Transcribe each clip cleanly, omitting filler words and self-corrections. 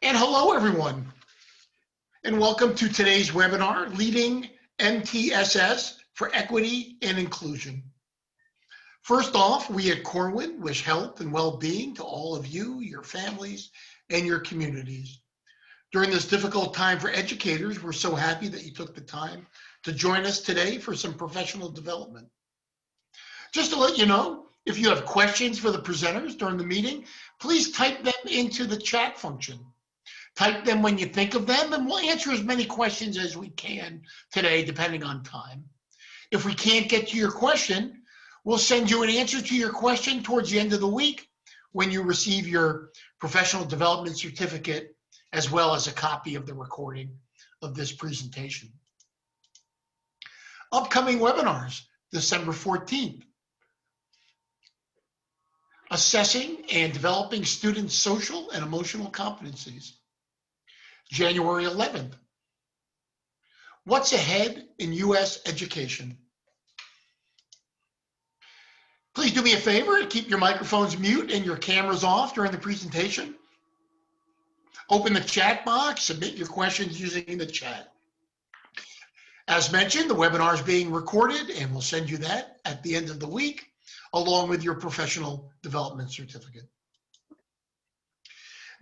And hello, everyone, and welcome to today's webinar, Leading MTSS for Equity and Inclusion. First off, we at Corwin wish health and well-being to all of you, your families, and your communities. During this difficult time for educators, we're so happy that you took the time to join us today for some professional development. Just to let you know, if you have questions for the presenters during the meeting, please type them into the chat function. Type them when you think of them, and we'll answer as many questions as we can today, depending on time. If we can't get to your question, we'll send you an answer to your question towards the end of the week when you receive your professional development certificate, as well as a copy of the recording of this presentation. Upcoming webinars, December 14th. Assessing and developing students' social and emotional competencies. January 11th. What's ahead in U.S. education? Please do me a favor and keep your microphones mute and your cameras off during the presentation. Open the chat box, submit your questions using the chat. As mentioned, the webinar is being recorded and we'll send you that at the end of the week, along with your professional development certificate.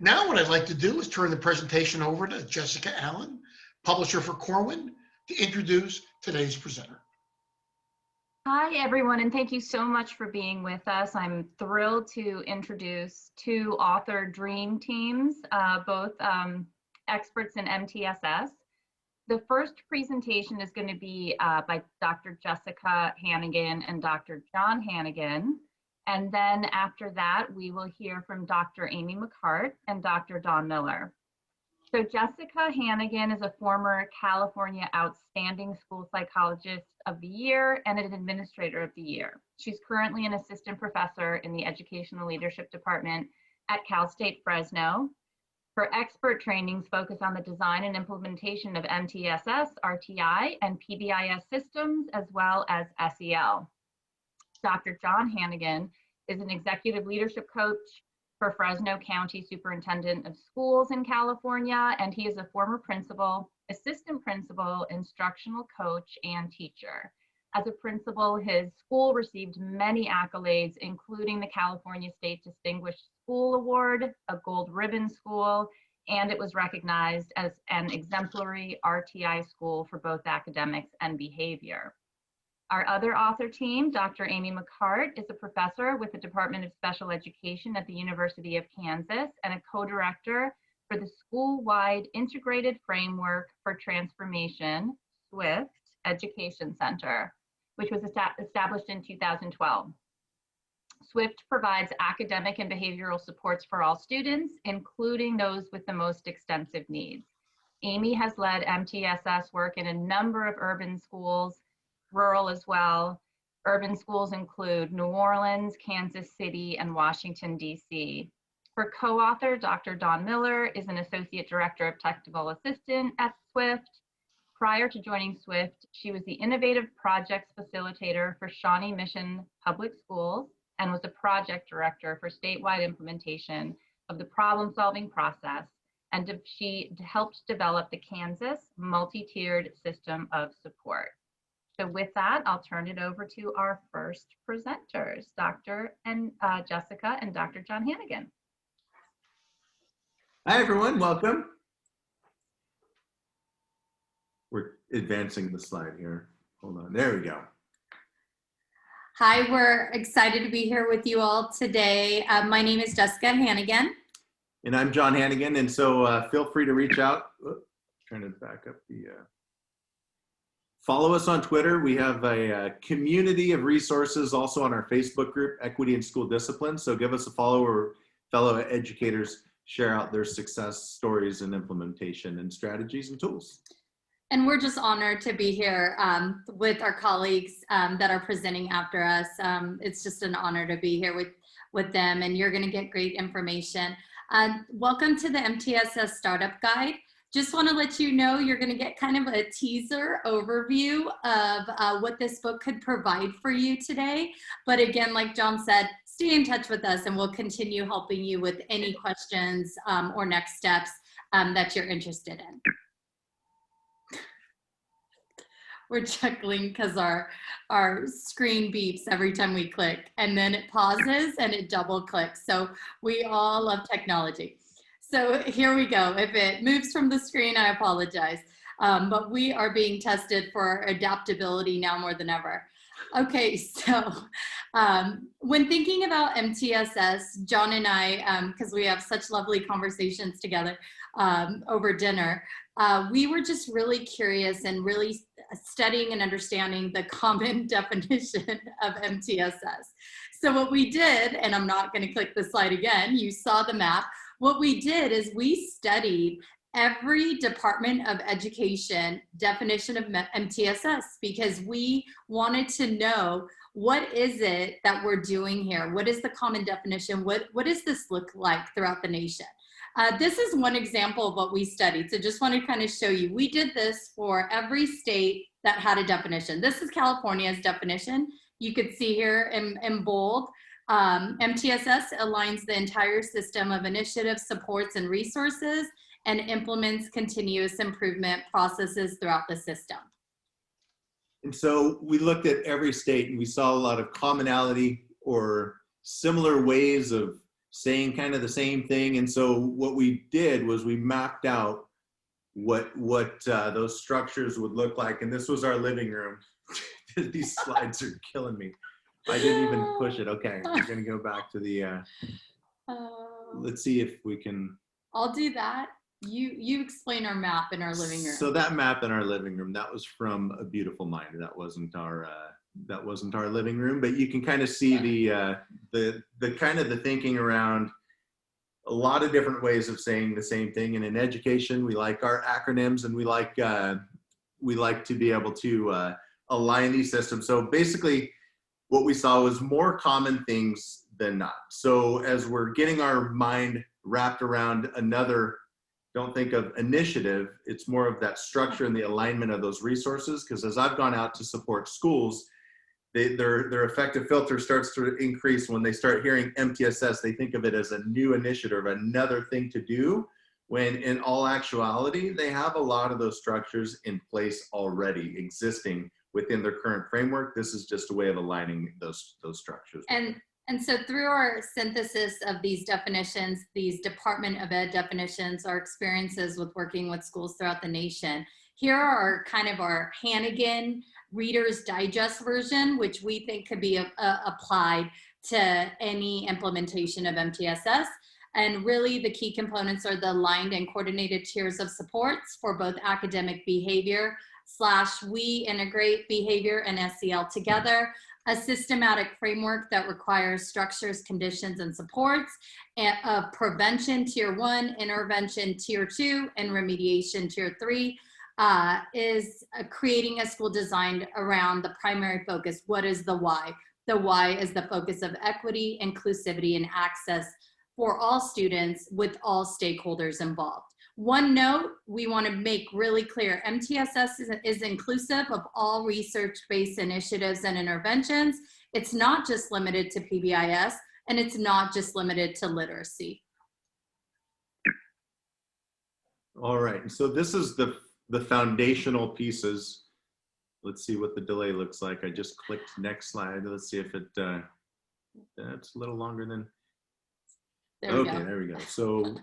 Now what I'd like to do is turn the presentation over to Jessica Allen, publisher for Corwin, to introduce today's presenter. Hi everyone, and thank you so much for being with us. I'm thrilled to introduce two author dream teams, both experts in MTSS. The first presentation is going to be by Dr. Jessica Hannigan and Dr. John Hannigan. And then after that, we will hear from Dr. Amy McCart and Dr. Dawn Miller. So Jessica Hannigan is a former California Outstanding School Psychologist of the Year and an Administrator of the Year. She's currently an assistant professor in the Educational Leadership Department at Cal State Fresno. Her expert trainings focus on the design and implementation of MTSS, RTI, and PBIS systems, as well as SEL. Dr. John Hannigan is an executive leadership coach for Fresno County Superintendent of Schools in California, and he is a former principal, assistant principal, instructional coach, and teacher. As a principal, his school received many accolades, including the California State Distinguished School Award, a Gold Ribbon School, and it was recognized as an exemplary RTI school for both academics and behavior. Our other author team, Dr. Amy McCart, is a professor with the Department of Special Education at the University of Kansas and a co-director for the School-Wide Integrated Framework for Transformation, SWIFT, Education Center, which was established in 2012. SWIFT provides academic and behavioral supports for all students, including those with the most extensive needs. Amy has led MTSS work in a number of urban schools, rural as well. Urban schools include New Orleans, Kansas City, and Washington, D.C. Her co-author, Dr. Dawn Miller, is an Associate Director of Technical Assistant at SWIFT. Prior to joining SWIFT, she was the Innovative Projects Facilitator for Shawnee Mission Public Schools and was a Project Director for statewide implementation of the problem-solving process, and she helped develop the Kansas multi-tiered system of support. So with that, I'll turn it over to our first presenters, Dr. Jessica and Dr. John Hannigan. Hi, everyone. Welcome. We're advancing the slide here. Hold on. There we go. Hi, we're excited to be here with you all today. My name is Jessica Hannigan. And I'm John Hannigan. And so feel free to reach out. Trying to back up the... Follow us on Twitter. We have a community of resources also on our Facebook group, Equity and School Discipline. So give us a follow, where fellow educators share out their success stories and implementation and strategies and tools. And we're just honored to be here with our colleagues that are presenting after us. It's just an honor to be here with them, and you're going to get great information. Welcome to the MTSS Startup Guide. Just want to let you know you're going to get kind of a teaser overview of what this book could provide for you today. But again, like John said, stay in touch with us and we'll continue helping you with any questions or next steps that you're interested in. We're chuckling because our screen beeps every time we click, and then it pauses and it double clicks. So we all love technology. So here we go. If it moves from the screen, I apologize. But we are being tested for adaptability now more than ever. Okay, so when thinking about MTSS, John and I, because we have such lovely conversations together over dinner, we were just really curious and really studying and understanding the common definition of MTSS. So what we did, and I'm not going to click the slide again, you saw the map. What we did is we studied every Department of Education definition of MTSS because we wanted to know, what is it that we're doing here? What is the common definition? What does this look like throughout the nation? This is one example of what we studied. So just want to kind of show you, we did this for every state that had a definition. This is California's definition. You could see here in bold. MTSS aligns the entire system of initiatives, supports, and resources, and implements continuous improvement processes throughout the system. And so we looked at every state and we saw a lot of commonality or similar ways of saying kind of the same thing. And so what we did was we mapped out what those structures would look like. And this was our living room. These slides are killing me. I didn't even push it. Okay, we're gonna go back to the, let's see if we can. I'll do that. You explain our map in our living room. So that map in our living room, that was from A Beautiful Mind. That wasn't our living room, but you can kind of see the kind of the thinking around a lot of different ways of saying the same thing. And in education, we like our acronyms, and we like to be able to align these systems. So basically, what we saw was more common things than not. So as we're getting our mind wrapped around another, don't think of initiative, it's more of that structure and the alignment of those resources. Because as I've gone out to support schools, their effective filter starts to increase when they start hearing MTSS. They think of it as a new initiative, another thing to do, when in all actuality, they have a lot of those structures in place already existing within their current framework. This is just a way of aligning those structures. And so through our synthesis of these definitions, these Department of Ed definitions, our experiences with working with schools throughout the nation, here are kind of our Hannigan Reader's Digest version, which we think could be applied to any implementation of MTSS. And really the key components are the aligned and coordinated tiers of supports for both academic behavior / we integrate behavior and SEL together, a systematic framework that requires structures, conditions, and supports, and prevention tier 1, intervention tier 2, and remediation tier 3, is creating a school designed around the primary focus. What is the why? The why is the focus of equity, inclusivity, and access for all students with all stakeholders involved. One note we want to make really clear, MTSS is inclusive of all research-based initiatives and interventions. It's not just limited to PBIS, and it's not just limited to literacy. All right, so this is the foundational pieces. Let's see what the delay looks like. I just clicked next slide. Let's see if it, that's a little longer than. Okay, there we go.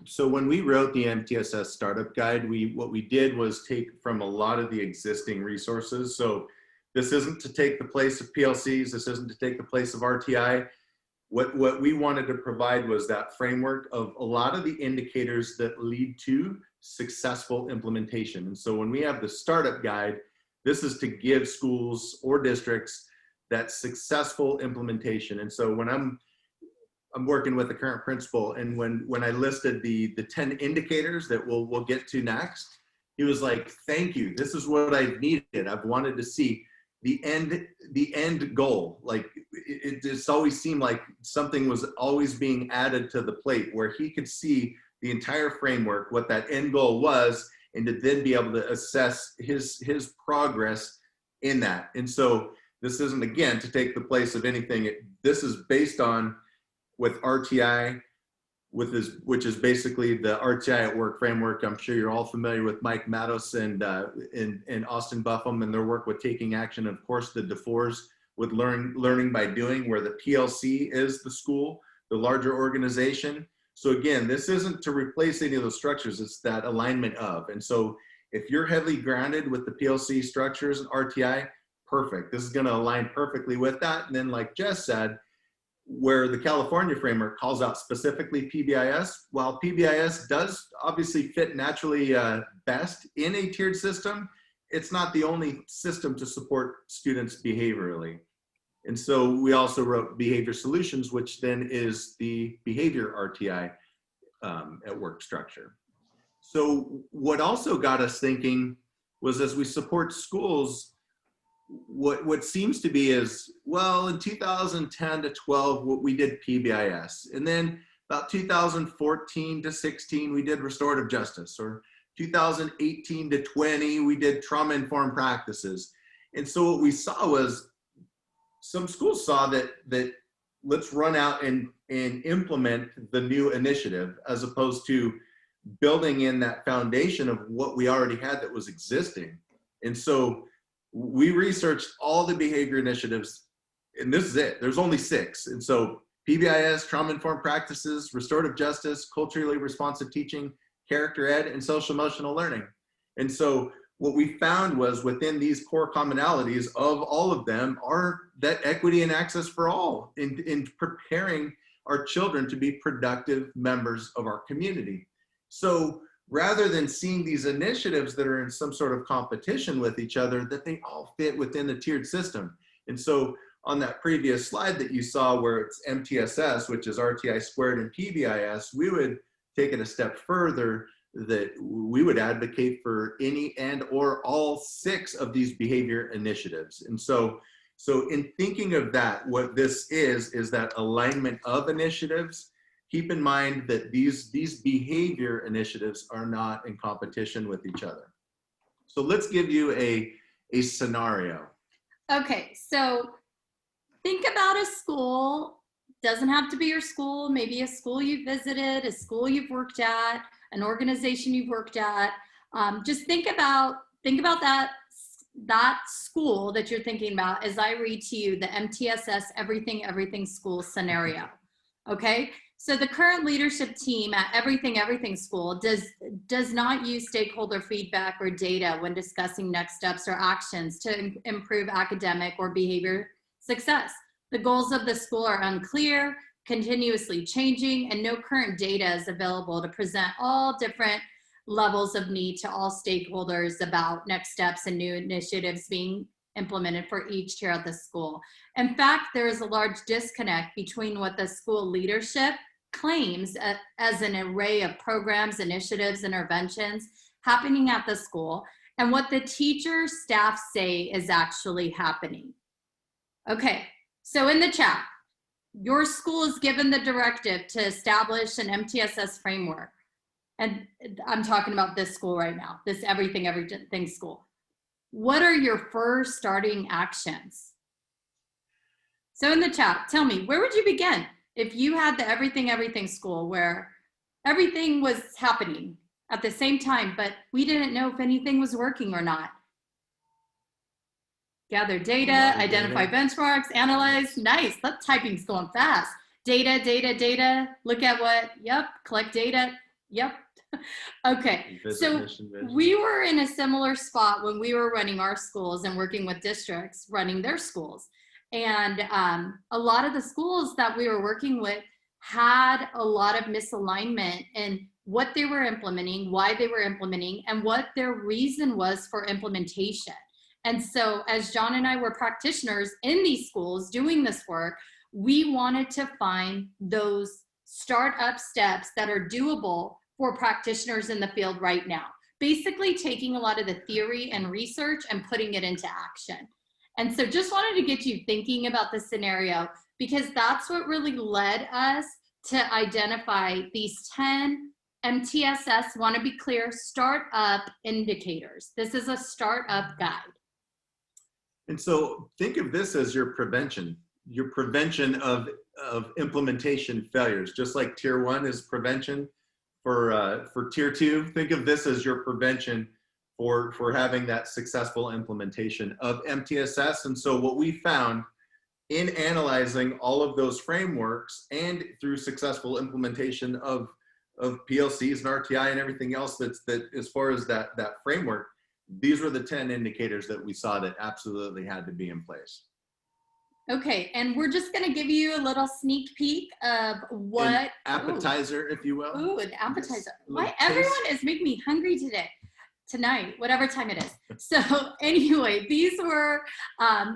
So when we wrote the MTSS startup guide, what we did was take from a lot of the existing resources. So this isn't to take the place of PLCs. This isn't to take the place of RTI. What we wanted to provide was that framework of a lot of the indicators that lead to successful implementation. And so when we have the startup guide, this is to give schools or districts that successful implementation. And so when I'm working with the current principal, and when I listed the 10 indicators that we'll get to next, he was like, thank you. This is what I've needed. I've wanted to see the end goal. Like it just always seemed like something was always being added to the plate, where he could see the entire framework, what that end goal was, and to then be able to assess his progress in that. And so this isn't, again, to take the place of anything. This is based on with RTI, which is basically the RTI at Work framework. I'm sure you're all familiar with Mike Matos and Austin Buffum and their work with taking action. Of course, the DeFores with learning by doing, where the PLC is the school, the larger organization. So again, this isn't to replace any of those structures, it's that alignment of. And so if you're heavily grounded with the PLC structures and RTI, perfect. This is gonna align perfectly with that. And then like Jess said, where the California framework calls out specifically PBIS, while PBIS does obviously fit naturally best in a tiered system, it's not the only system to support students behaviorally. And so we also wrote behavior solutions, which then is the behavior RTI at Work structure. So what also got us thinking was, as we support schools, what seems to be is, well, in 2010 to 12, we did PBIS. And then about 2014 to 16, we did restorative justice, or 2018 to 20, we did trauma-informed practices. And so what we saw was, some schools saw that let's run out and implement the new initiative, as opposed to building in that foundation of what we already had that was existing. And so we researched all the behavior initiatives, and this is it. There's only 6. And so PBIS, trauma-informed practices, restorative justice, culturally responsive teaching, character ed, and social emotional learning. And so what we found was, within these core commonalities of all of them are that equity and access for all in preparing our children to be productive members of our community. So rather than seeing these initiatives that are in some sort of competition with each other, that they all fit within the tiered system. And so on that previous slide that you saw, where it's MTSS, which is RTI squared, and PBIS, we would take it a step further, that we would advocate for any and or all 6 of these behavior initiatives. And so in thinking of that, what this is that alignment of initiatives. Keep in mind that these behavior initiatives are not in competition with each other. So let's give you a scenario. Okay, so think about a school. Doesn't have to be your school, maybe a school you visited, a school you've worked at, an organization you've worked at. Just think about that school that you're thinking about as I read to you the MTSS Everything School scenario. Okay, so the current leadership team at Everything School does not use stakeholder feedback or data when discussing next steps or actions to improve academic or behavior success. The goals of the school are unclear, continuously changing, and no current data is available to present all different levels of need to all stakeholders about next steps and new initiatives being implemented for each tier of the school. In fact, there is a large disconnect between what the school leadership claims as an array of programs, initiatives, interventions happening at the school, and what the teacher staff say is actually happening. Okay, so in the chat, your school is given the directive to establish an MTSS framework. And I'm talking about this school right now, this Everything School. What are your first starting actions? So in the chat, tell me, where would you begin if you had the Everything School, where everything was happening at the same time, but we didn't know if anything was working or not? Gather data, identify benchmarks, analyze. Nice, that typing's going fast. Data, look at what, yep, collect data, yep. Okay, so we were in a similar spot when we were running our schools and working with districts running their schools. And a lot of the schools that we were working with had a lot of misalignment in what they were implementing, why they were implementing, and what their reason was for implementation. And so as John and I were practitioners in these schools doing this work, we wanted to find those startup steps that are doable for practitioners in the field right now. Basically taking a lot of the theory and research and putting it into action. And so just wanted to get you thinking about the scenario, because that's what really led us to identify these 10 MTSS, want to be clear, startup indicators. This is a startup guide. And so think of this as your prevention. your prevention of implementation failures. Just like tier 1 is prevention for tier 2, think of this as your prevention for having that successful implementation of MTSS. And so what we found in analyzing all of those frameworks and through successful implementation of PLCs and RTI and everything else that as far as that framework, these were the 10 indicators that we saw that absolutely had to be in place. Okay, and we're just gonna give you a little sneak peek of what— An appetizer, if you will. Ooh, an appetizer. Little Why everyone is making me hungry tonight, whatever time it is. So anyway, these were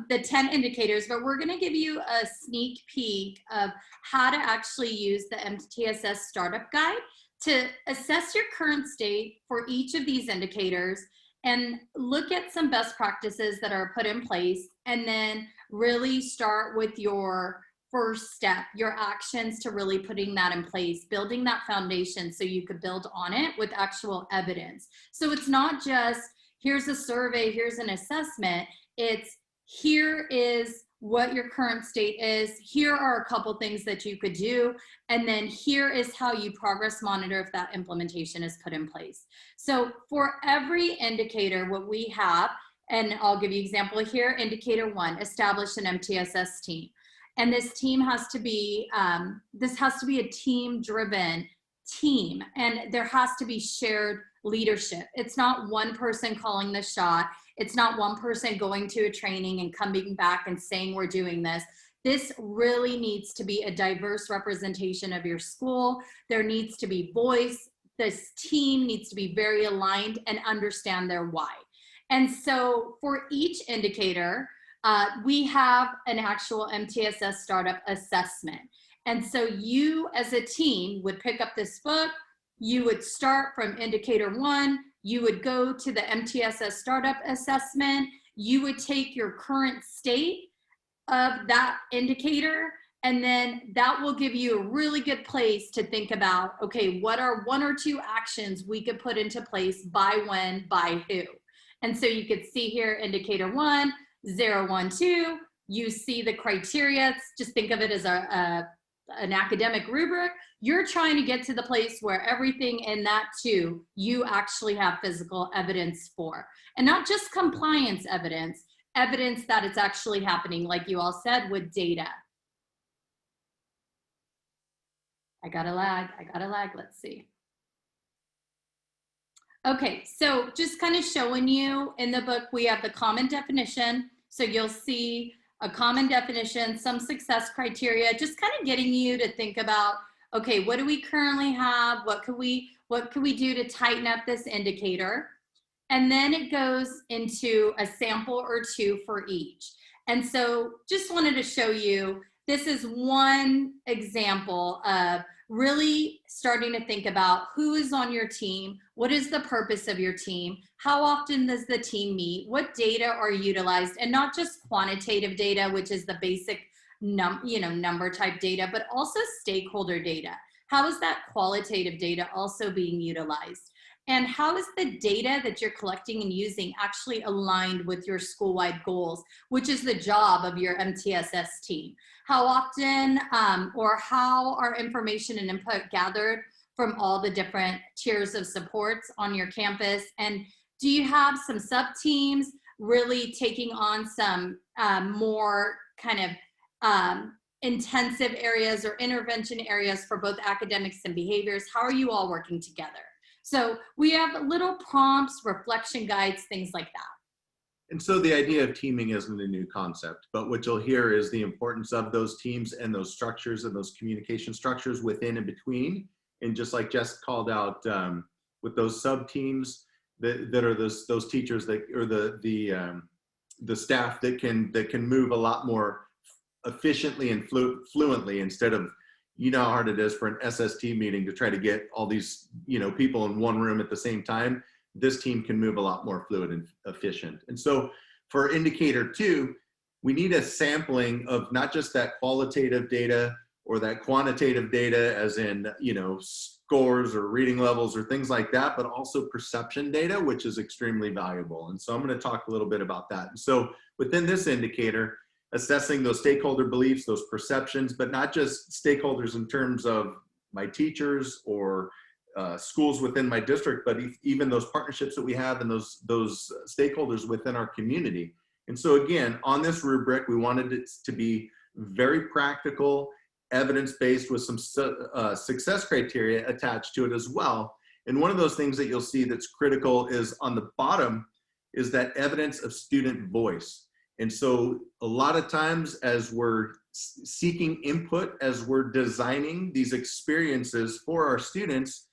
the 10 indicators, but we're gonna give you a sneak peek of how to actually use the MTSS Startup Guide to assess your current state for each of these indicators and look at some best practices that are put in place, and then really start with your first step, your actions to really putting that in place, building that foundation so you could build on it with actual evidence. So it's not just, here's a survey, here's an assessment. It's, here is what your current state is, here are a couple things that you could do, and then here is how you progress monitor if that implementation is put in place. So for every indicator, what we have, and I'll give you an example here, indicator 1, establish an MTSS team. And this team has to be, a team-driven team, and there has to be shared leadership. It's not one person calling the shot. It's not one person going to a training and coming back and saying we're doing this. This really needs to be a diverse representation of your school. There needs to be voice. This team needs to be very aligned and understand their why. And so for each indicator, we have an actual MTSS startup assessment. And so you as a team would pick up this book, you would start from indicator 1, you would go to the MTSS startup assessment, you would take your current state of that indicator, and then that will give you a really good place to think about, okay, what are 1 or 2 actions we could put into place, by when, by who? And so you could see here, indicator 1, 0, 1, 2, you see the criteria. Just think of it as an academic rubric. You're trying to get to the place where everything in that 2, you actually have physical evidence for. And not just compliance evidence, evidence that it's actually happening, like you all said, with data. I got a lag, let's see. Okay, so just kind of showing you in the book, we have the common definition. So you'll see a common definition, some success criteria, just kind of getting you to think about, okay, what do we currently have? What could we do to tighten up this indicator? And then it goes into a sample or 2 for each. And so just wanted to show you, this is one example of really starting to think about who is on your team, what is the purpose of your team, how often does the team meet, what data are utilized, and not just quantitative data, which is the basic number type data, but also stakeholder data. How is that qualitative data also being utilized? And how is the data that you're collecting and using actually aligned with your school-wide goals, which is the job of your MTSS team? How often or how are information and input gathered from all the different tiers of supports on your campus? And do you have some sub-teams really taking on some more kind of intensive areas or intervention areas for both academics and behaviors? How are you all working together? So we have little prompts, reflection guides, things like that. And so the idea of teaming isn't a new concept, but what you'll hear is the importance of those teams and those structures and those communication structures within and between. And just like Jess called out, with those sub teams that are those teachers that, or the staff that can move a lot more efficiently and fluently, instead of, you know how hard it is for an SST meeting to try to get all these, people in one room at the same time. This team can move a lot more fluid and efficient. And so for indicator 2, we need a sampling of not just that qualitative data or that quantitative data, as in, scores or reading levels or things like that, but also perception data, which is extremely valuable. And so I'm going to talk a little bit about that. And so within this indicator, assessing those stakeholder beliefs, those perceptions, but not just stakeholders in terms of my teachers or schools within my district, but even those partnerships that we have and those stakeholders within our community. And so again, on this rubric, we wanted it to be very practical, evidence-based with some success criteria attached to it as well. And one of those things that you'll see that's critical is on the bottom is that evidence of student voice. And so a lot of times as we're seeking input, as we're designing these experiences for our students,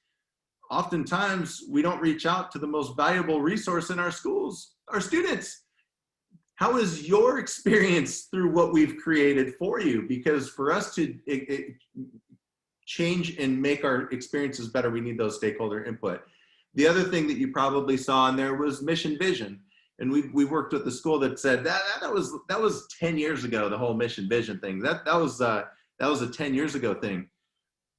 oftentimes we don't reach out to the most valuable resource in our schools, our students. How is your experience through what we've created for you? Because for us to change and make our experiences better, we need those stakeholder input. The other thing that you probably saw in there was mission vision. And we worked with the school that said that was 10 years ago, the whole mission vision thing. That was a 10 years ago thing.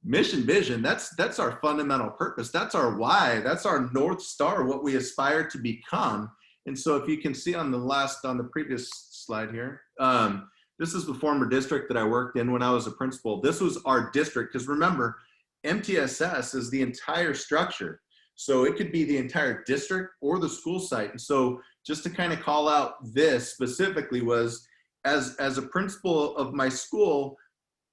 Mission vision, that's our fundamental purpose. That's our why. That's our North Star, what we aspire to become. And so if you can see on the previous slide here, this is the former district that I worked in when I was a principal. This was our district, because remember, MTSS is the entire structure. So it could be the entire district or the school site. And so just to kind of call out this specifically was, as a principal of my school,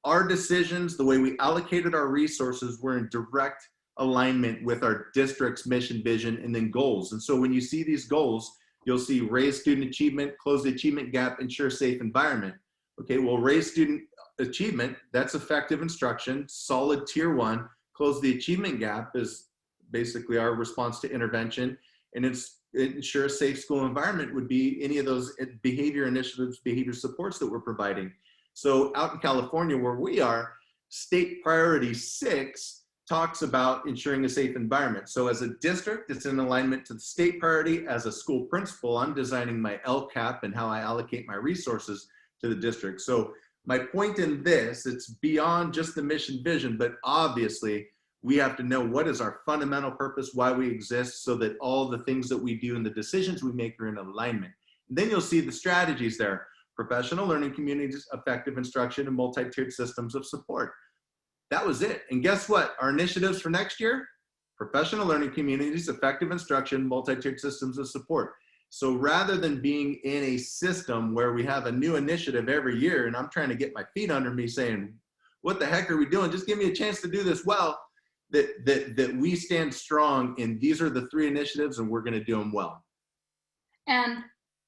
our decisions, the way we allocated our resources were in direct alignment with our district's mission, vision, and then goals. And so when you see these goals, you'll see raise student achievement, close the achievement gap, ensure safe environment. Okay, well, raise student achievement, that's effective instruction, solid tier 1. Close the achievement gap is basically our response to intervention, and ensure a safe school environment would be any of those behavior initiatives, behavior supports that we're providing. So out in California where we are, state priority 6 talks about ensuring a safe environment. So as a district, it's in alignment to the state priority. As a school principal, I'm designing my LCAP and how I allocate my resources to the district. So my point in this, it's beyond just the mission vision, but obviously we have to know what is our fundamental purpose, why we exist, so that all the things that we do and the decisions we make are in alignment. And then you'll see the strategies there: professional learning communities, effective instruction, and multi-tiered systems of support. That was it. And guess what? Our initiatives for next year: professional learning communities, effective instruction, multi-tiered systems of support. So rather than being in a system where we have a new initiative every year and I'm trying to get my feet under me saying, what the heck are we doing? Just give me a chance to do this well. That we stand strong in these are the 3 initiatives and we're going to do them well. And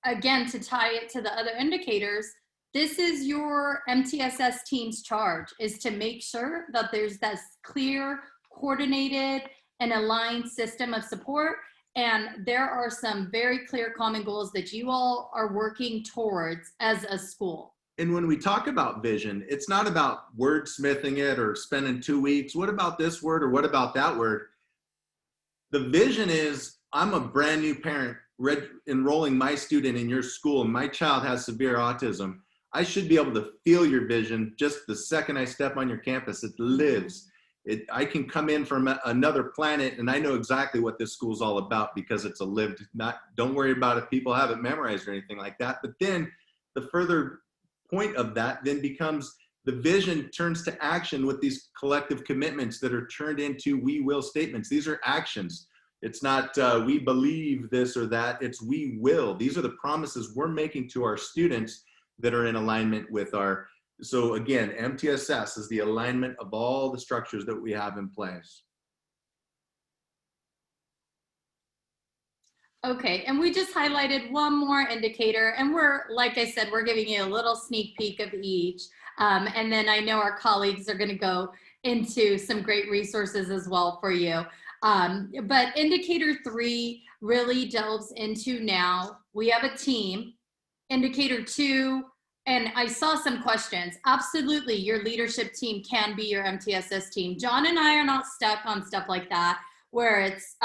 again, to tie it to the other indicators, this is your MTSS team's charge, is to make sure that there's this clear, coordinated, and aligned system of support. And there are some very clear common goals that you all are working towards as a school. And when we talk about vision, it's not about wordsmithing it or spending 2 weeks. What about this word or what about that word? The vision is, I'm a brand new parent enrolling my student in your school and my child has severe autism. I should be able to feel your vision just the second I step on your campus. It lives. I can come in from another planet and I know exactly what this school's all about because it's a lived, don't worry about if people have it memorized or anything like that. But then the further point of that then becomes the vision turns to action with these collective commitments that are turned into we will statements. These are actions. It's not we believe this or that, it's we will. These are the promises we're making to our students that are in alignment with our, so again, MTSS is the alignment of all the structures that we have in place. Okay, and we just highlighted one more indicator, and we're, like I said, we're giving you a little sneak peek of each. And then I know our colleagues are going to go into some great resources as well for you. But indicator 3 really delves into now, we have a team. Indicator 2, and I saw some questions. Absolutely, your leadership team can be your MTSS team. John and I are not stuck on stuff like that, where it's,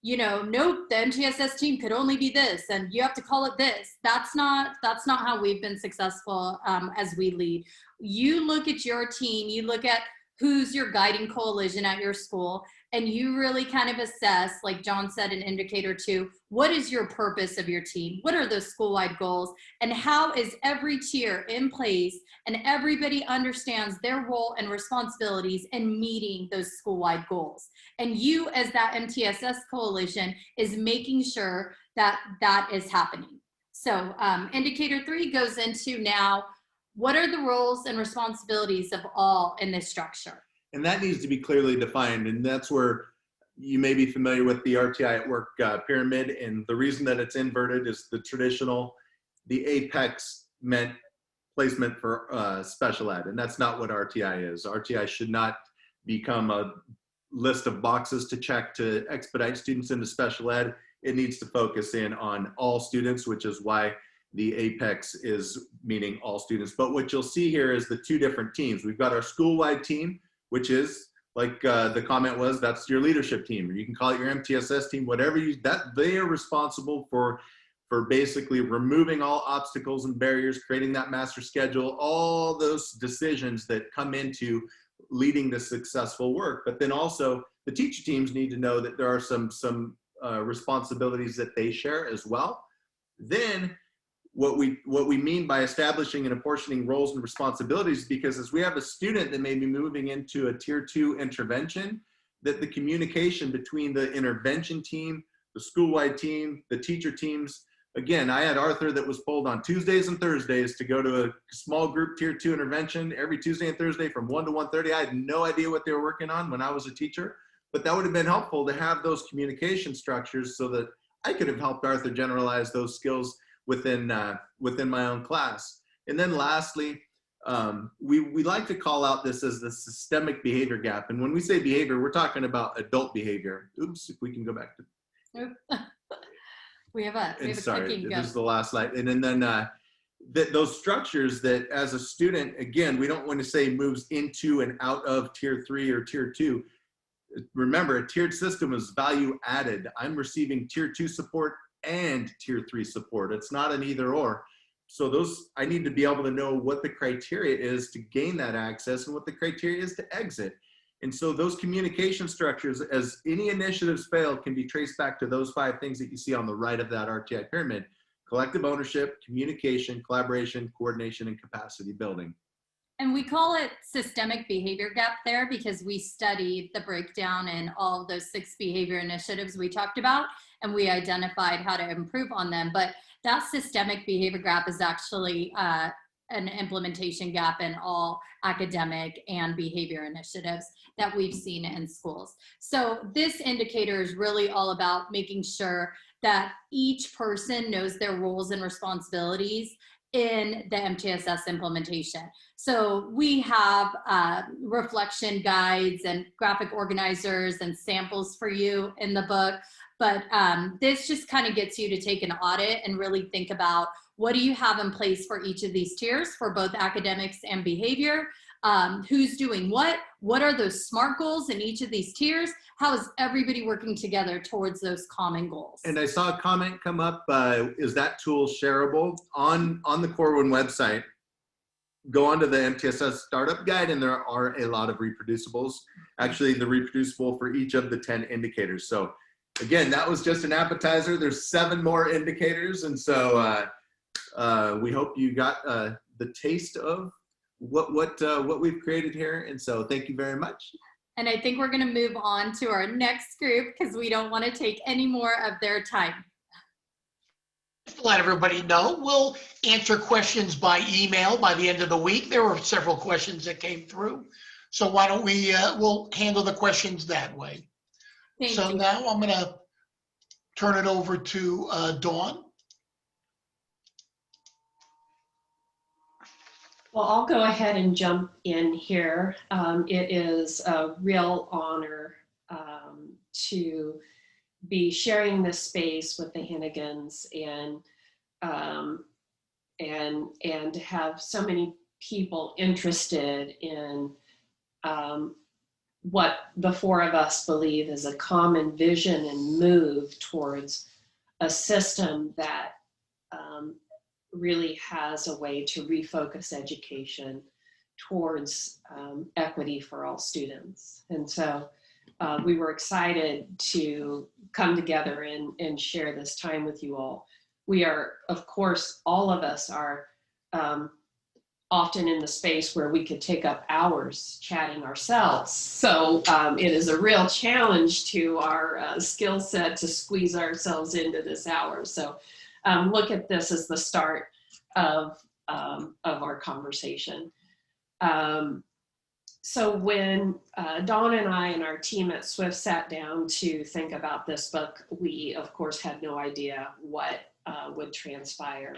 you know, nope, the MTSS team could only be this, and you have to call it this. That's not how we've been successful as we lead. You look at your team, you look at who's your guiding coalition at your school, and you really kind of assess, like John said, an indicator 2, what is your purpose of your team? What are those school-wide goals? And how is every tier in place and everybody understands their role and responsibilities in meeting those school-wide goals? And you, as that MTSS coalition, is making sure that that is happening. So indicator 3 goes into now, what are the roles and responsibilities of all in this structure? And that needs to be clearly defined. And that's where you may be familiar with the RTI at Work pyramid. And the reason that it's inverted is the traditional, the apex meant placement for special ed. And that's not what RTI is. RTI should not become a list of boxes to check to expedite students into special ed. It needs to focus in on all students, which is why the apex is meaning all students. But what you'll see here is the 2 different teams. We've got our school-wide team, which is, like the comment was, that's your leadership team, or you can call it your MTSS team, whatever that they are responsible for basically removing all obstacles and barriers, creating that master schedule, all those decisions that come into leading the successful work. But then also the teacher teams need to know that there are some responsibilities that they share as well. Then what we mean by establishing and apportioning roles and responsibilities, because as we have a student that may be moving into a tier 2 intervention, that the communication between the intervention team, the school-wide team, the teacher teams, again, I had Arthur that was pulled on Tuesdays and Thursdays to go to a small group tier 2 intervention every Tuesday and Thursday from 1 to 1:30. I had no idea what they were working on when I was a teacher, but that would have been helpful to have those communication structures so that I could have helped Arthur generalize those skills within my own class. And then lastly, we like to call out this as the systemic behavior gap. And when we say behavior, we're talking about adult behavior. Oops, if we can go back to. We have a sorry, clicking this go. is the last slide. And then those structures that as a student, again, we don't want to say moves into and out of tier 3 or tier 2. Remember, a tiered system is value added. I'm receiving tier 2 support and tier 3 support. It's not an either or. So I need to be able to know what the criteria is to gain that access and what the criteria is to exit. And so those communication structures, as any initiatives fail, can be traced back to those 5 things that you see on the right of that RTI pyramid: collective ownership, communication, collaboration, coordination, and capacity building. And we call it systemic behavior gap there because we studied the breakdown in all of those 6 behavior initiatives we talked about, and we identified how to improve on them. But that systemic behavior gap is actually an implementation gap in all academic and behavior initiatives that we've seen in schools. So this indicator is really all about making sure that each person knows their roles and responsibilities in the MTSS implementation. So we have reflection guides and graphic organizers and samples for you in the book, but this just kind of gets you to take an audit and really think about what do you have in place for each of these tiers for both academics and behavior. Who's doing what are those SMART goals in each of these tiers? How is everybody working together towards those common goals? And I saw a comment come up, is that tool shareable? On the Corwin website, go onto the MTSS startup guide, and there are a lot of reproducibles. Actually, the reproducible for each of the 10 indicators. So again, that was just an appetizer. There's 7 more indicators. And so we hope you got the taste of what we've created here. And so thank you very much. And I think we're going to move on to our next group because we don't want to take any more of their time. Just to let everybody know, we'll answer questions by email by the end of the week. There were several questions that came through. So why don't we'll handle the questions that way. Thank So you. now I'm going to turn it over to Dawn. Well, I'll go ahead and jump in here. It is a real honor to be sharing this space with the Hannigans and to have so many people interested in what the 4 of us believe is a common vision and move towards a system that really has a way to refocus education towards equity for all students. And so we were excited to come together and share this time with you all. We are, of course, all of us are often in the space where we could take up hours chatting ourselves. So it is a real challenge to our skill set to squeeze ourselves into this hour. So look at this as the start of our conversation. So when Dawn and I and our team at Swift sat down to think about this book, we of course had no idea what would transpire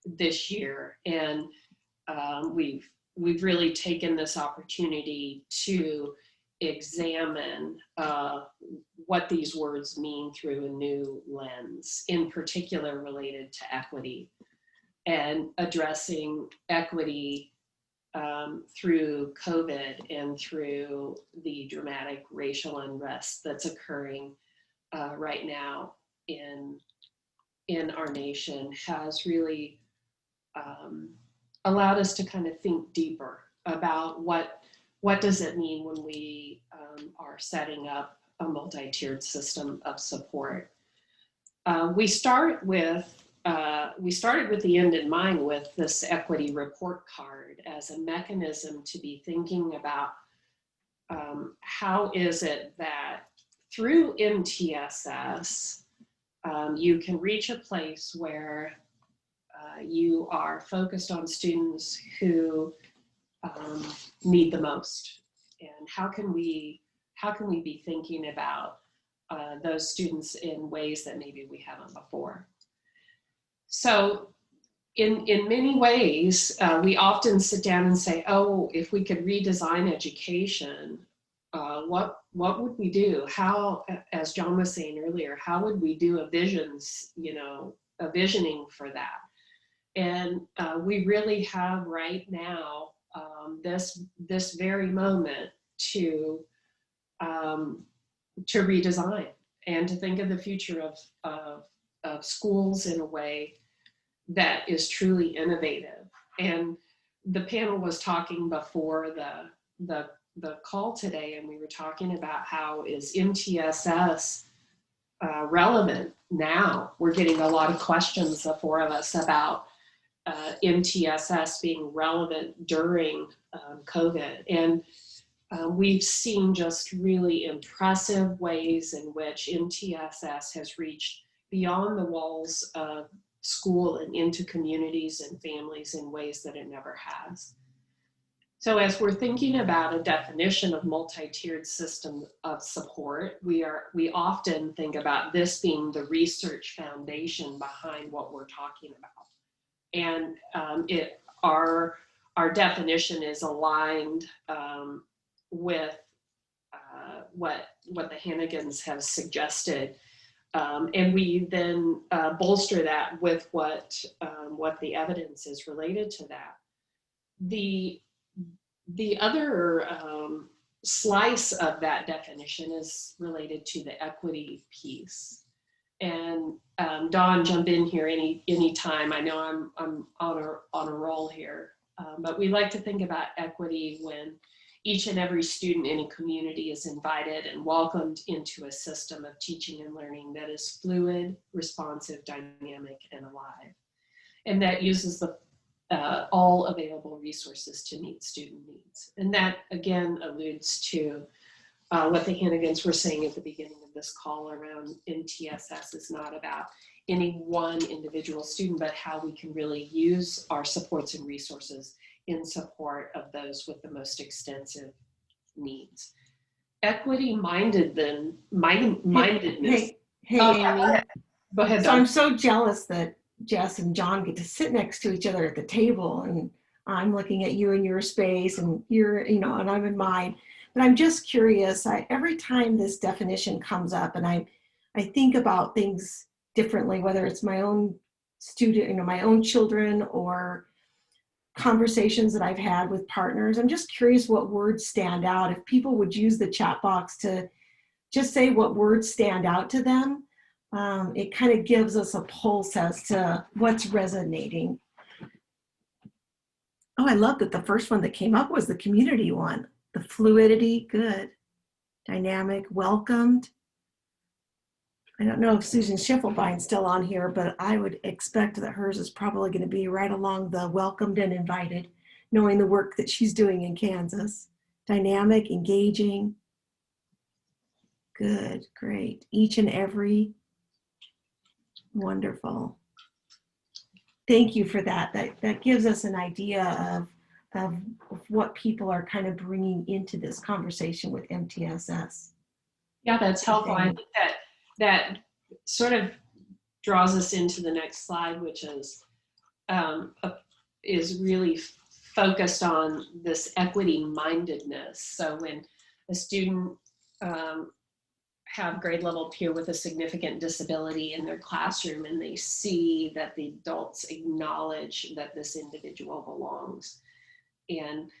this year. And we've really taken this opportunity to examine what these words mean through a new lens, in particular related to equity, and addressing equity through COVID and through the dramatic racial unrest that's occurring right now in our nation has really allowed us to kind of think deeper about what does it mean when we are setting up a multi-tiered system of support. We started with the end in mind with this equity report card as a mechanism to be thinking about how is it that through MTSS you can reach a place where you are focused on students who need the most, and how can we be thinking about those students in ways that maybe we haven't before. So in many ways, we often sit down and say, oh, if we could redesign education, what would we do? How, as John was saying earlier, how would we do a visioning for that? And we really have right now this very moment to redesign and to think of the future of schools in a way that is truly innovative. And the panel was talking before the call today, and we were talking about how is MTSS relevant now. We're getting a lot of questions, the four of us, about MTSS being relevant during COVID. And we've seen just really impressive ways in which MTSS has reached beyond the walls of school and into communities and families in ways that it never has. So as we're thinking about a definition of multi-tiered system of support, we often think about this being the research foundation behind what we're talking about. And our definition is aligned with what the Hannigans have suggested. And we then bolster that with what the evidence is related to that. The other slice of that definition is related to the equity piece. And Dawn, jump in here any time. I know I'm on a roll here, but we like to think about equity when each and every student in a community is invited and welcomed into a system of teaching and learning that is fluid, responsive, dynamic, and alive, and that uses the all available resources to meet student needs. And that again alludes to what the Hannigans were saying at the beginning of this call around MTSS is not about any one individual student, but how we can really use our supports and resources in support of those with the most extensive needs. Equity-mindedness. Hey, Amy. Go ahead, So Dawn. I'm so jealous that Jess and John get to sit next to each other at the table, and I'm looking at you in your space, and you're, and I'm in mine. But I'm just curious. Every time this definition comes up, and I think about things differently, whether it's my own student, my own children, or conversations that I've had with partners. I'm just curious what words stand out. If people would use the chat box to just say what words stand out to them, it kind of gives us a pulse as to what's resonating. Oh, I love that the first one that came up was the community one. The fluidity, good. dynamic, welcomed. I don't know if Susan Schiffelbein's still on here, but I would expect that hers is probably going to be right along the welcomed and invited, knowing the work that she's doing in Kansas. Dynamic, engaging. Good, great. Each and every. Wonderful. Thank you for that. That gives us an idea of what people are kind of bringing into this conversation with MTSS. Yeah, that's helpful. I think that sort of draws us into the next slide, which is really focused on this equity-mindedness. So when a student have grade level peer with a significant disability in their classroom and they see that the adults acknowledge that this individual belongs. And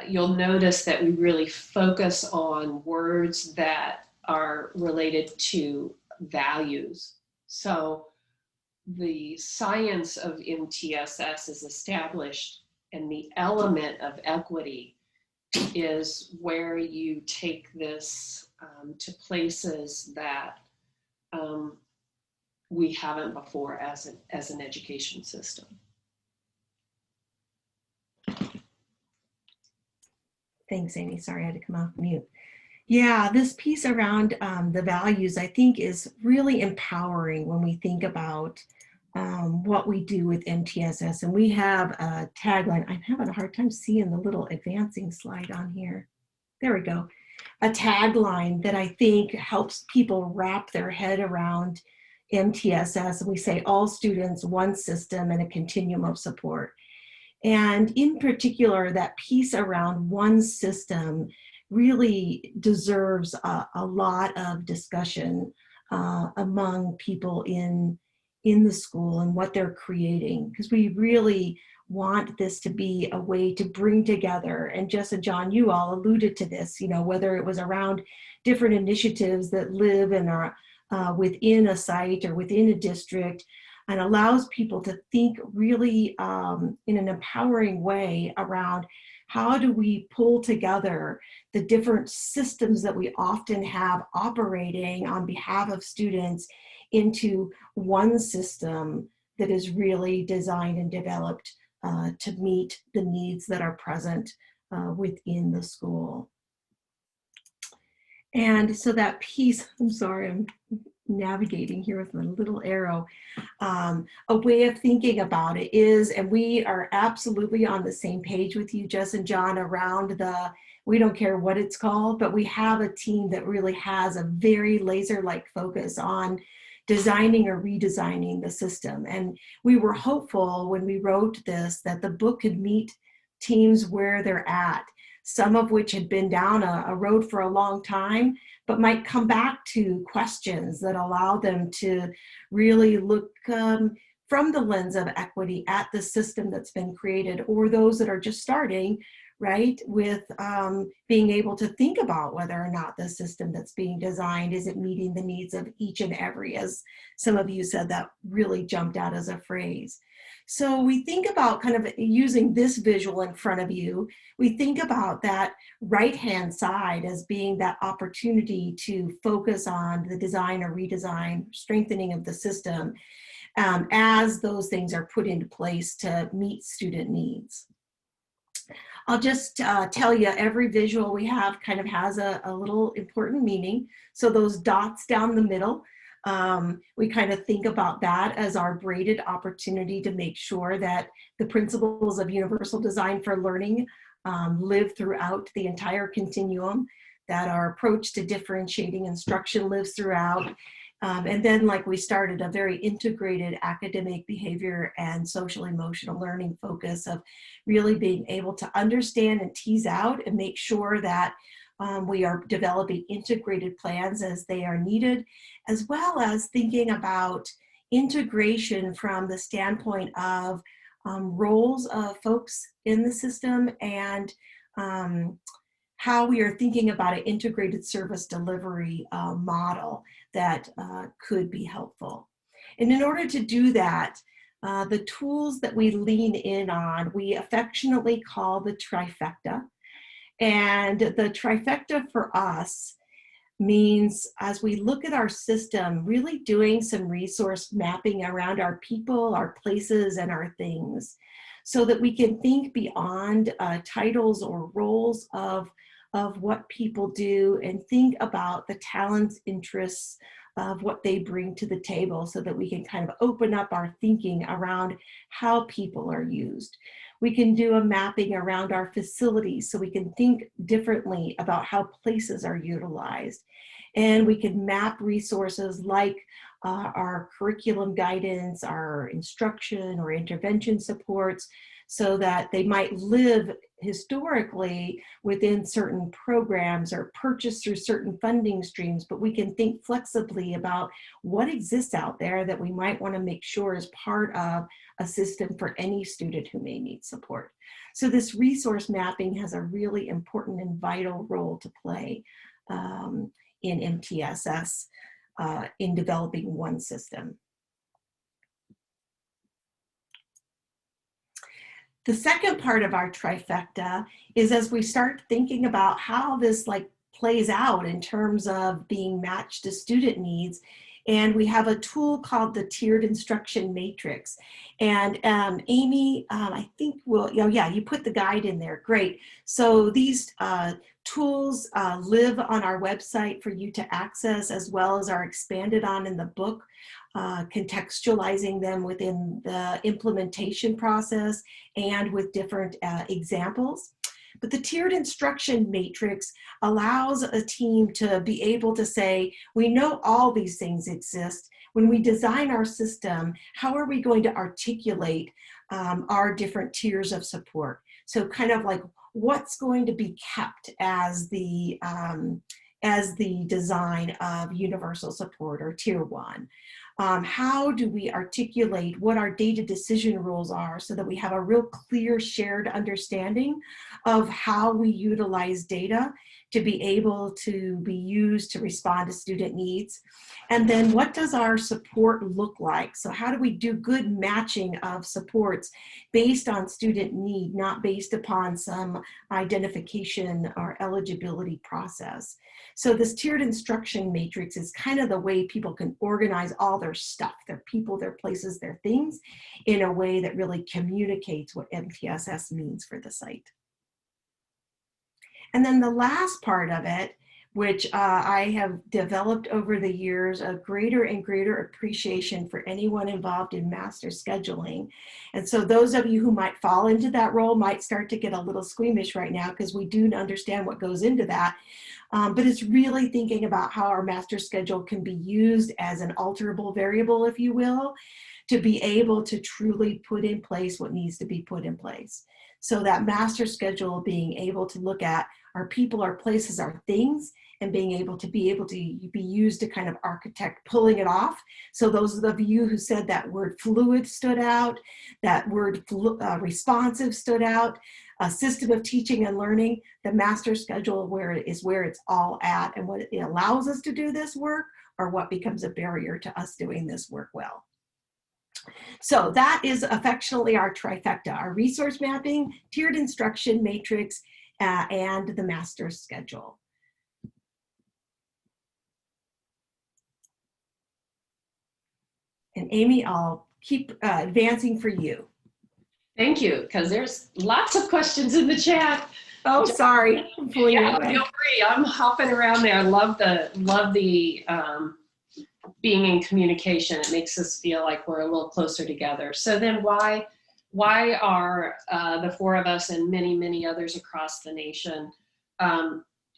you'll notice that we really focus on words that are related to values. So the science of MTSS is established, and the element of equity is where you take this to places that we haven't before as an education system. Thanks, Amy. Sorry, I had to come off mute. Yeah, this piece around the values, I think, is really empowering when we think about what we do with MTSS. And we have a tagline. I'm having a hard time seeing the little advancing slide on here. There we go. A tagline that I think helps people wrap their head around MTSS. And we say all students, one system, and a continuum of support. And in particular, that piece around one system really deserves a lot of discussion among people in the school and what they're creating, because we really want this to be a way to bring together. And Jess and John, you all alluded to this, whether it was around different initiatives that live and are within a site or within a district, and allows people to think really in an empowering way around how do we pull together the different systems that we often have operating on behalf of students into one system that is really designed and developed to meet the needs that are present within the school. And so that piece, I'm sorry, I'm navigating here with my little arrow. A way of thinking about it is, and we are absolutely on the same page with you, Jess and John, around we don't care what it's called, but we have a team that really has a very laser-like focus on designing or redesigning the system. And we were hopeful when we wrote this that the book could meet teams where they're at, some of which had been down a road for a long time, but might come back to questions that allow them to really look from the lens of equity at the system that's been created, or those that are just starting, right, with being able to think about whether or not the system that's being designed, is it meeting the needs of each and every, as some of you said, that really jumped out as a phrase. So we think about kind of using this visual in front of you, we think about that right-hand side as being that opportunity to focus on the design or redesign, strengthening of the system as those things are put into place to meet student needs. I'll just tell you, every visual we have kind of has a little important meaning. So those dots down the middle, we kind of think about that as our braided opportunity to make sure that the principles of universal design for learning live throughout the entire continuum, that our approach to differentiating instruction lives throughout. And then, like we started, a very integrated academic behavior and social emotional learning focus of really being able to understand and tease out and make sure that we are developing integrated plans as they are needed, as well as thinking about integration from the standpoint of roles of folks in the system and how we are thinking about an integrated service delivery model that could be helpful. And in order to do that, the tools that we lean in on, we affectionately call the trifecta. And the trifecta for us means, as we look at our system, really doing some resource mapping around our people, our places, and our things, so that we can think beyond titles or roles of what people do, and think about the talents, interests of what they bring to the table, so that we can kind of open up our thinking around how people are used. We can do a mapping around our facilities so we can think differently about how places are utilized. And we can map resources like our curriculum guidance, our instruction or intervention supports, so that they might live historically within certain programs or purchased through certain funding streams, but we can think flexibly about what exists out there that we might want to make sure is part of a system for any student who may need support. So this resource mapping has a really important and vital role to play in MTSS in developing one system. The second part of our trifecta is, as we start thinking about how this plays out in terms of being matched to student needs, and we have a tool called the tiered instruction matrix. And Amy, I think you put the guide in there, great. So these tools live on our website for you to access, as well as are expanded on in the book, contextualizing them within the implementation process and with different examples. But the tiered instruction matrix allows a team to be able to say, we know all these things exist. When we design our system, how are we going to articulate our different tiers of support? So kind of like what's going to be kept as the design of universal support or tier 1. How do we articulate what our data decision rules are so that we have a real clear shared understanding of how we utilize data to be able to be used to respond to student needs? And then what does our support look like? So how do we do good matching of supports based on student need, not based upon some identification or eligibility process? So this tiered instruction matrix is kind of the way people can organize all their stuff, their people, their places, their things, in a way that really communicates what MTSS means for the site. And then the last part of it, which I have developed over the years, a greater and greater appreciation for anyone involved in master scheduling. And so those of you who might fall into that role might start to get a little squeamish right now, because we do understand what goes into that. But it's really thinking about how our master schedule can be used as an alterable variable, if you will, to be able to truly put in place what needs to be put in place. So that master schedule being able to look at our people, our places, our things, and being able to be used to kind of architect pulling it off. So those of you who said that word fluid stood out, that word responsive stood out, a system of teaching and learning, the master schedule where it's all at, and what it allows us to do this work, or what becomes a barrier to us doing this work well. So that is affectionately our trifecta: our resource mapping, tiered instruction matrix, and the master schedule. And Amy, I'll keep advancing for you. Thank you, because there's lots of questions in the chat. Oh, sorry. I'm pulling you away. Feel free. I'm hopping around there. I love the being in communication. It makes us feel like we're a little closer together. So then why are the four of us and many others across the nation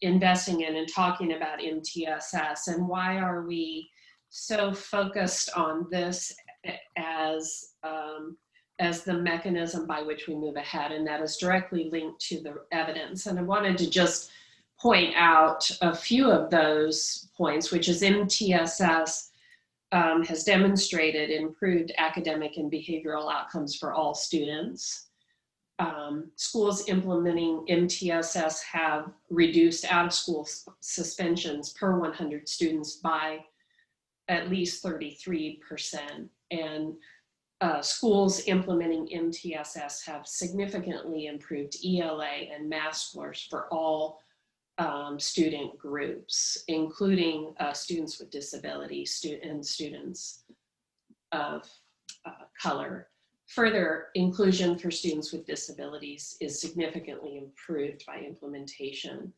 investing in and talking about MTSS, and why are we so focused on this as the mechanism by which we move ahead? And that is directly linked to the evidence. And I wanted to just point out a few of those points, which is MTSS has demonstrated improved academic and behavioral outcomes for all students. Schools implementing MTSS have reduced out-of-school suspensions per 100 students by at least 33%. And schools implementing MTSS have significantly improved ELA and math scores for all student groups, including students with disabilities and students of color. Further, inclusion for students with disabilities is significantly improved by implementation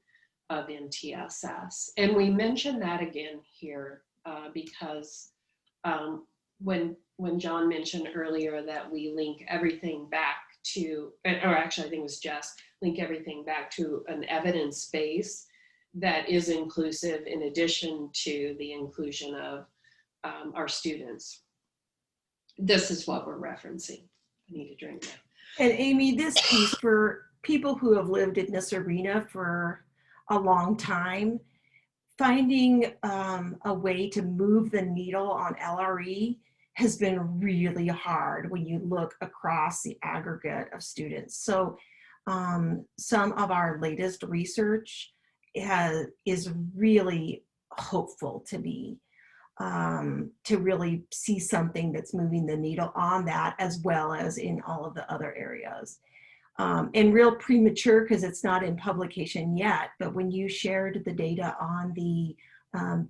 of MTSS. And we mention that again here because when John mentioned earlier that we link everything back to, or actually I think it was Jess, link everything back to an evidence base that is inclusive in addition to the inclusion of our students. This is what we're referencing. I need a drink now. And Amy, this piece for people who have lived in this arena for a long time, finding a way to move the needle on LRE has been really hard when you look across the aggregate of students. So some of our latest research is really hopeful to me, to really see something that's moving the needle on that as well as in all of the other areas. And real premature because it's not in publication yet, but when you shared the data on the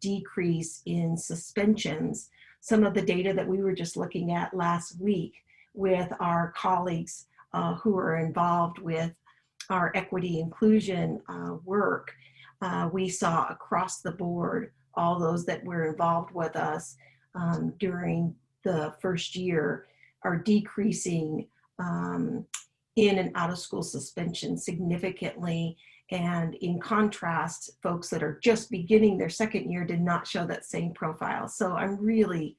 decrease in suspensions, some of the data that we were just looking at last week with our colleagues who are involved with our equity inclusion work, we saw across the board all those that were involved with us during the first year are decreasing in and out of school suspension significantly. And in contrast, folks that are just beginning their second year did not show that same profile. So I'm really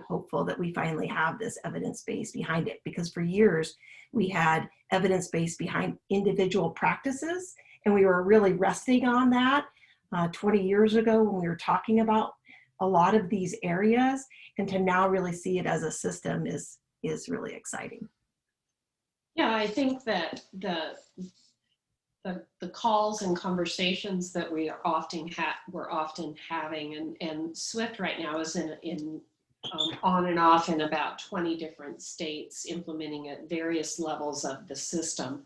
hopeful that we finally have this evidence base behind it, because for years we had evidence base behind individual practices, and we were really resting on that 20 years ago when we were talking about a lot of these areas, and to now really see it as a system is really exciting. Yeah, I think that the calls and conversations that we're often having, and SWIFT right now is in on and off in about 20 different states, implementing at various levels of the system.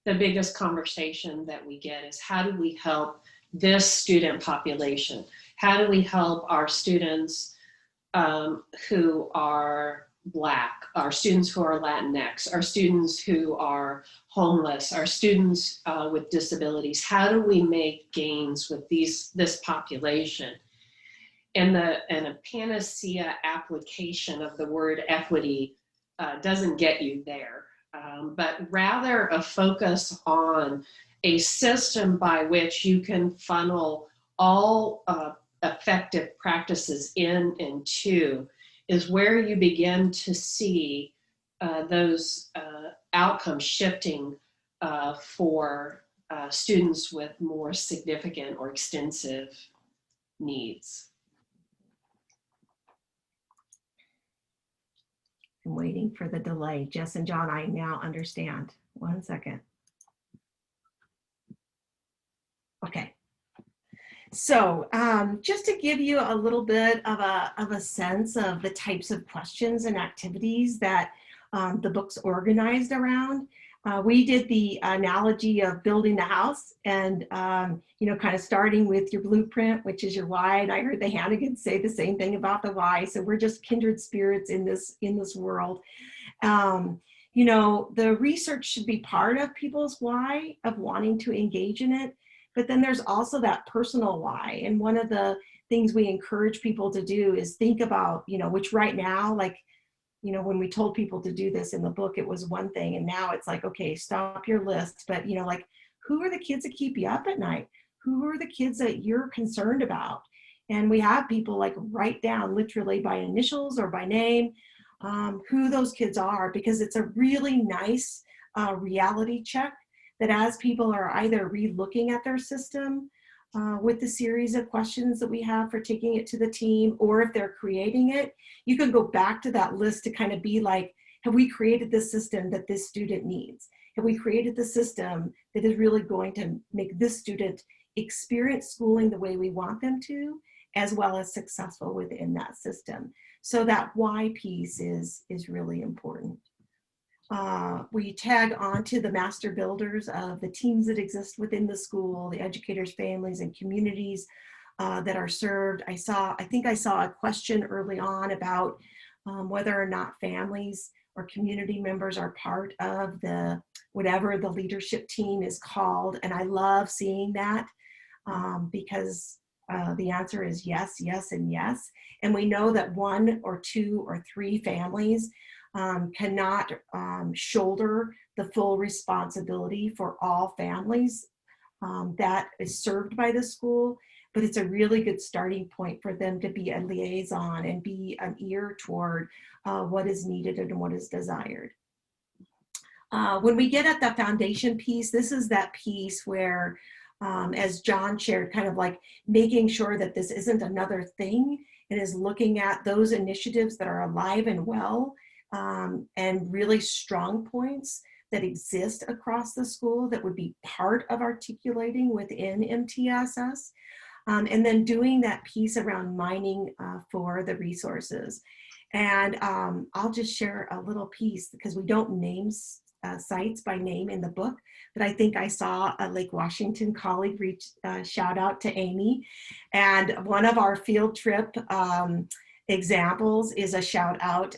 The biggest conversation that we get is, how do we help this student population? How do we help our students who are Black, our students who are Latinx, our students who are homeless, our students with disabilities? How do we make gains with this population? And a panacea application of the word equity doesn't get you there, but rather a focus on a system by which you can funnel all effective practices in and to is where you begin to see those outcomes shifting for students with more significant or extensive needs. I'm waiting for the delay. Jess and John, I now understand. 1 second. Okay. So just to give you a little bit of a sense of the types of questions and activities that the book's organized around, we did the analogy of building the house and, kind of starting with your blueprint, which is your why. And I heard the Hannigans say the same thing about the why. So we're just kindred spirits in this world. The research should be part of people's why of wanting to engage in it. But then there's also that personal why. And one of the things we encourage people to do is think about, which right now, when we told people to do this in the book, it was one thing. And now it's like, okay, stop your list. But, who are the kids that keep you up at night? Who are the kids that you're concerned about? And we have people write down literally by initials or by name who those kids are, because it's a really nice reality check that as people are either re-looking at their system with the series of questions that we have for taking it to the team, or if they're creating it, you can go back to that list to kind of be like, have we created the system that this student needs? Have we created the system that is really going to make this student experience schooling the way we want them to, as well as successful within that system. So that why piece is really important. We tag onto the master builders of the teams that exist within the school, the educators, families, and communities that are served. I think I saw a question early on about whether or not families or community members are part of the, whatever the leadership team is called. And I love seeing that because the answer is yes, yes, and yes. And we know that 1 or 2 or 3 families cannot shoulder the full responsibility for all families that is served by the school, but it's a really good starting point for them to be a liaison and be an ear toward what is needed and what is desired. When we get at the foundation piece, this is that piece where, as John shared, kind of like making sure that this isn't another thing and is looking at those initiatives that are alive and well and really strong points that exist across the school that would be part of articulating within MTSS. And then doing that piece around mining for the resources. And I'll just share a little piece because we don't name sites by name in the book, but I think I saw a Lake Washington colleague reach shout out to Amy. And one of our field trip examples is a shout out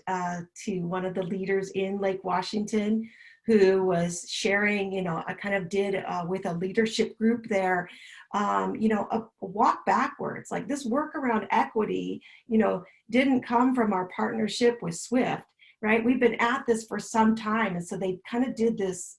to one of the leaders in Lake Washington who was sharing, I kind of did with a leadership group there, a walk backwards. Like this work around equity, didn't come from our partnership with SWIFT, right? We've been at this for some time. And so they kind of did this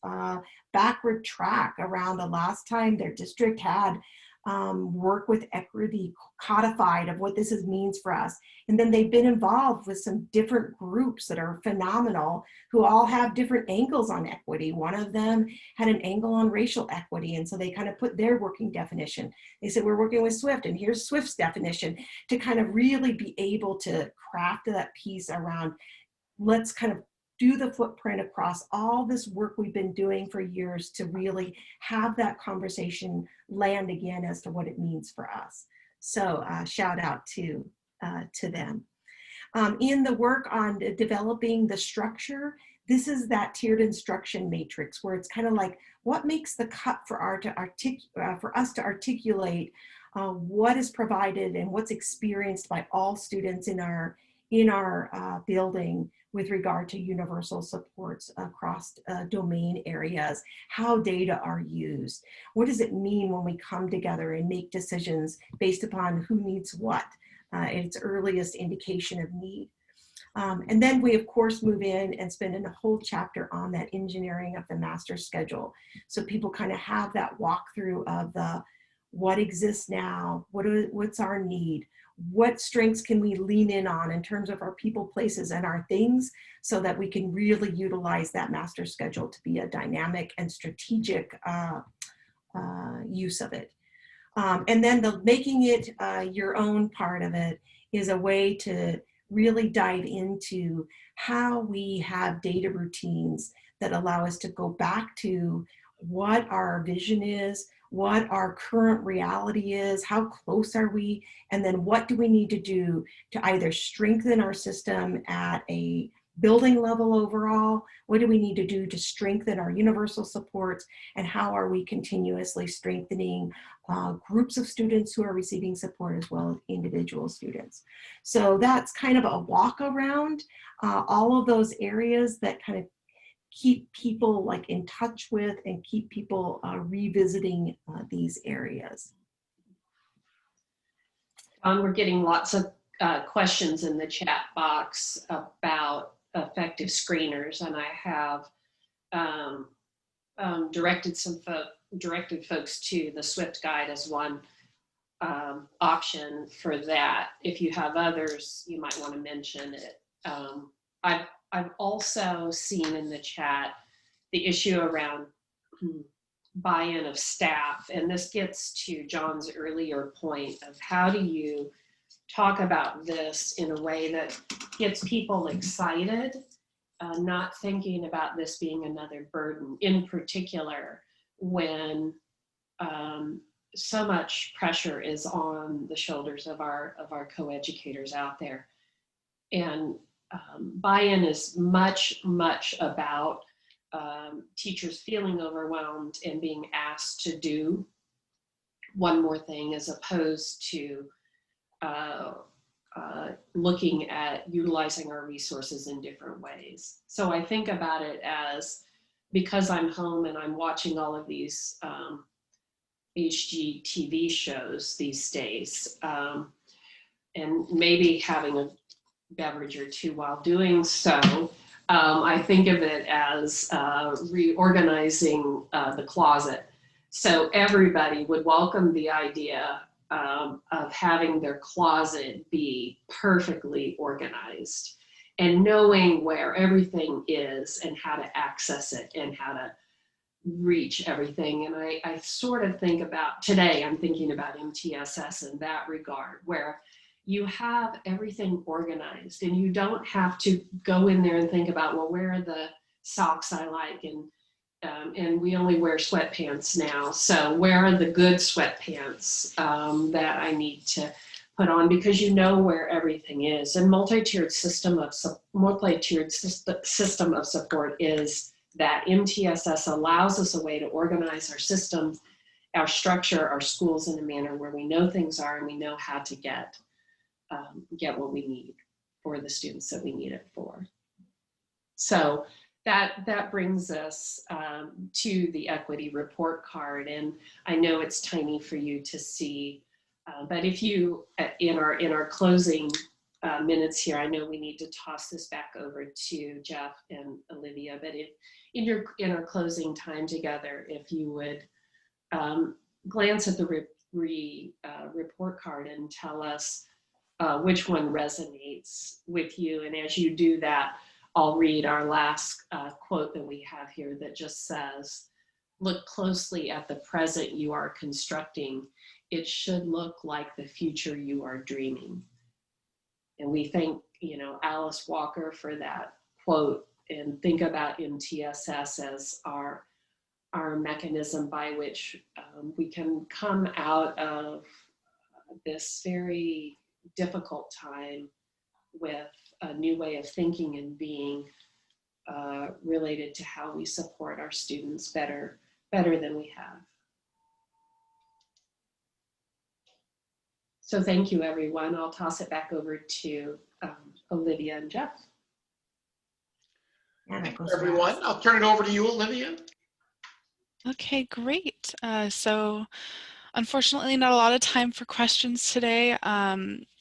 backward track around the last time their district had work with equity codified of what this means for us. And then they've been involved with some different groups that are phenomenal who all have different angles on equity. One of them had an angle on racial equity. And so they kind of put their working definition. They said, we're working with SWIFT and here's SWIFT's definition to kind of really be able to craft that piece around, let's kind of do the footprint across all this work we've been doing for years to really have that conversation land again as to what it means for us. So shout out to them. In the work on developing the structure, this is that tiered instruction matrix where it's kind of like what makes the cut for us to articulate what is provided and what's experienced by all students in our building with regard to universal supports across domain areas, how data are used. What does it mean when we come together and make decisions based upon who needs what at its earliest indication of need? And then we, of course, move in and spend a whole chapter on that engineering of the master schedule. So people kind of have that walkthrough of the what exists now, what's our need, what strengths can we lean in on in terms of our people, places, and our things so that we can really utilize that master schedule to be a dynamic and strategic use of it. And then the making it your own part of it is a way to really dive into how we have data routines that allow us to go back to what our vision is, what our current reality is, how close are we, and then what do we need to do to either strengthen our system at a building level overall, what do we need to do to strengthen our universal supports, and how are we continuously strengthening groups of students who are receiving support as well as individual students. So that's kind of a walk around all of those areas that kind of keep people like in touch with and keep people revisiting these areas. We're getting lots of questions in the chat box about effective screeners, and I have directed folks to the SWIFT guide as one option for that. If you have others, you might want to mention it. I've also seen in the chat the issue around buy-in of staff, and this gets to John's earlier point of how do you talk about this in a way that gets people excited, not thinking about this being another burden, in particular when so much pressure is on the shoulders of our co-educators out there. And Buyin is much about teachers feeling overwhelmed and being asked to do one more thing, as opposed to looking at utilizing our resources in different ways. So I think about it as, because I'm home and I'm watching all of these HGTV shows these days, and maybe having a beverage or two while doing so, I think of it as reorganizing the closet. So everybody would welcome the idea of having their closet be perfectly organized and knowing where everything is and how to access it and how to reach everything. And I sort of think about, today I'm thinking about MTSS in that regard, where you have everything organized and you don't have to go in there and think about, well, where are the socks I like, and we only wear sweatpants now, so where are the good sweatpants that I need to put on, because you know where everything is. And multi-tiered system of support is that MTSS allows us a way to organize our systems, our structure, our schools in a manner where we know things are and we know how to get what we need for the students that we need it for. So that brings us to the equity report card, and I know it's tiny for you to see, but if you, in our closing minutes here, I know we need to toss this back over to Jeff and Olivia, but if in our closing time together, if you would glance at the report card and tell us which one resonates with you. And as you do that, I'll read our last quote that we have here that just says, "Look closely at the present you are constructing. It should look like the future you are dreaming." And we thank, Alice Walker for that quote, and think about MTSS as our mechanism by which we can come out of this very difficult time with a new way of thinking and being related to how we support our students better than we have. So thank you, everyone. I'll toss it back over to Olivia and Jeff. Thank you, everyone. I'll turn it over to you, Olivia. Okay, great. So unfortunately, not a lot of time for questions today,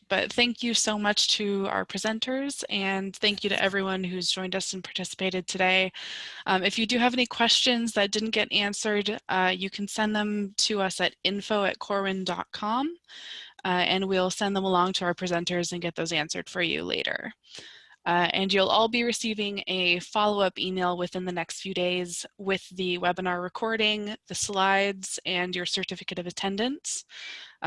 but thank you so much to our presenters, and thank you to everyone who's joined us and participated today. If you do have any questions that didn't get answered, you can send them to us at info@corwin.com, and we'll send them along to our presenters and get those answered for you later. And you'll all be receiving a follow-up email within the next few days with the webinar recording, the slides, and your certificate of attendance.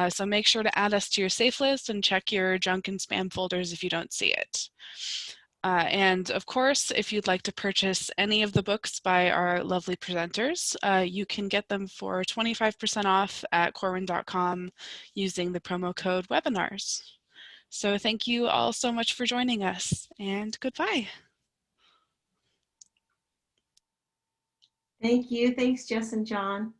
So make sure to add us to your safe list and check your junk and spam folders if you don't see it. And of course, if you'd like to purchase any of the books by our lovely presenters, you can get them for 25% off at corwin.com using the promo code webinars. So thank you all so much for joining us, and goodbye. Thank you. Thanks, Jess and John.